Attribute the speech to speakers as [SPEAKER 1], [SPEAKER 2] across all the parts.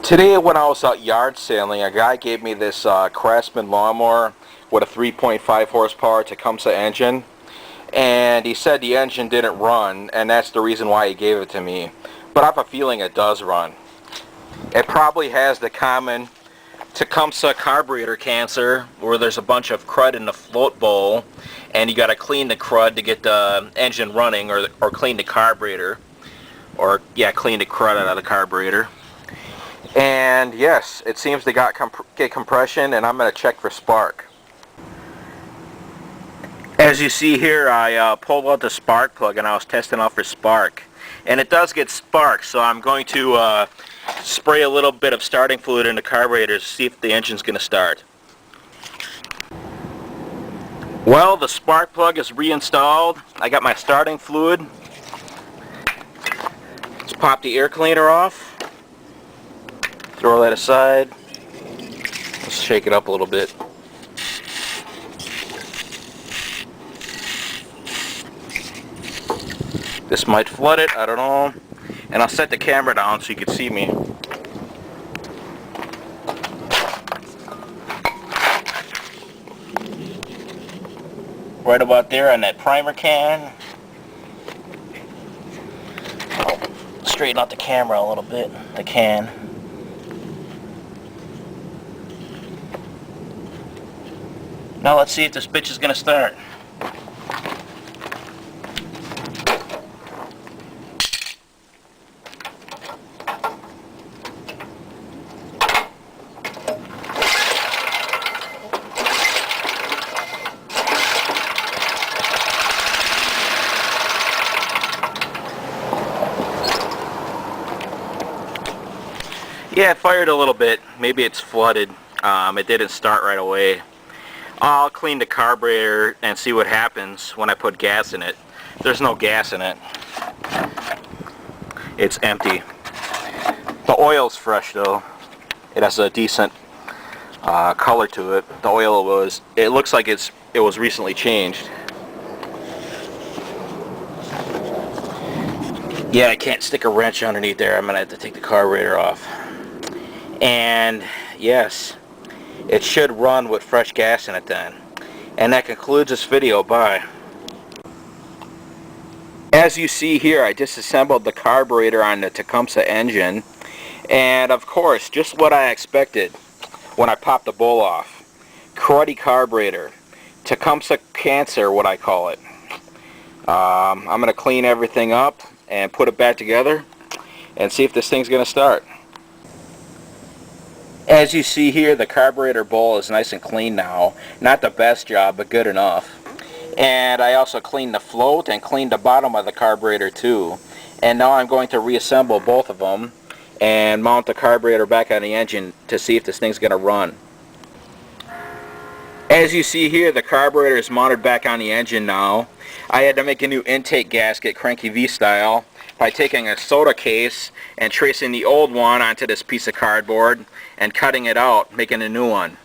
[SPEAKER 1] Today when I was out yard sailing, a guy gave me this Craftsman lawnmower with a 3.5 horsepower Tecumseh engine, and he said the engine didn't run, and that's the reason why he gave it to me. But I have a feeling it does run. It probably has the common Tecumseh carburetor cancer, where there's a bunch of crud in the float bowl, and you got to clean the crud to get the engine running, or clean the carburetor, or yeah, clean the crud out of the carburetor. And yes, it seems to get compression, and I'm going to check for spark. As you see here, I pulled out the spark plug and I was testing out for spark. And it does get spark, so I'm going to spray a little bit of starting fluid in the carburetor to see if the engine's going to start. Well, the spark plug is reinstalled. I got my starting fluid. Let's pop the air cleaner off. Throw that aside. Let's shake it up a little bit. This might flood it, I don't know. And I'll set the camera down so you can see me. Right about there on that primer can. I'll straighten out the camera a little bit, the can. Now let's see if this bitch is going to start. Yeah, it fired a little bit. Maybe it's flooded. It didn't start right away. I'll clean the carburetor and see what happens when I put gas in it. There's no gas in it. It's empty. The oil's fresh though. It has a decent color to it. The oil it looks like it was recently changed. Yeah, I can't stick a wrench underneath there. I'm gonna have to take the carburetor off. And yes, it should run with fresh gas in it then. And that concludes this video. Bye. As you see here, I disassembled the carburetor on the Tecumseh engine. And of course, just what I expected when I popped the bowl off. Cruddy carburetor. Tecumseh cancer, what I call it. I'm going to clean everything up and put it back together and see if this thing's going to start. As you see here, the carburetor bowl is nice and clean now. Not the best job, but good enough. And I also cleaned the float and cleaned the bottom of the carburetor too. And now I'm going to reassemble both of them and mount the carburetor back on the engine to see if this thing's going to run. As you see here, the carburetor is mounted back on the engine now. I had to make a new intake gasket, Cranky V style, by taking a soda case and tracing the old one onto this piece of cardboard and cutting it out, making a new one,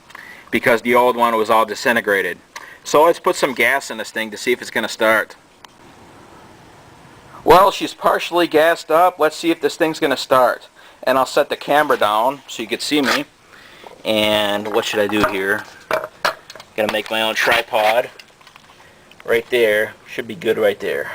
[SPEAKER 1] because the old one was all disintegrated. So let's put some gas in this thing to see if it's going to start. Well, she's partially gassed up. Let's see if this thing's going to start. And I'll set the camera down so you can see me. And what should I do here? Gonna make my own tripod. Right there. Should be good right there.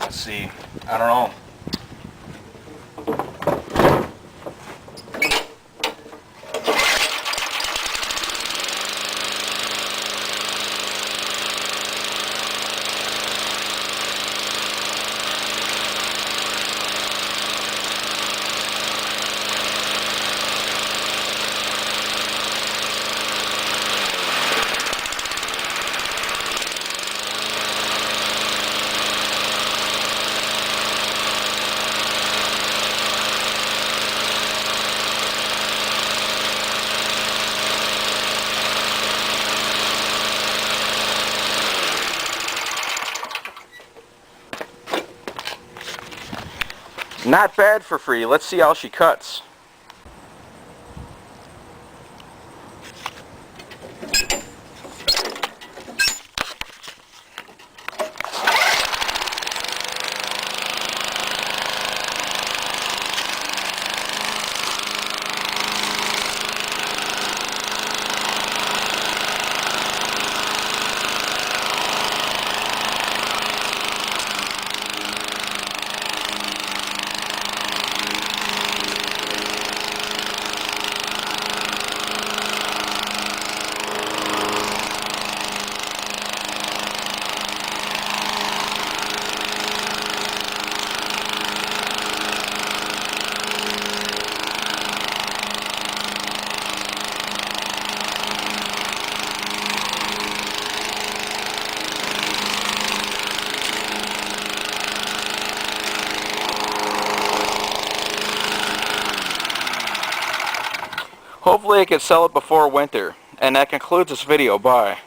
[SPEAKER 1] Let's see. I don't know. Not bad for free. Let's see how she cuts. Hopefully I can sell it before winter. And that concludes this video. Bye.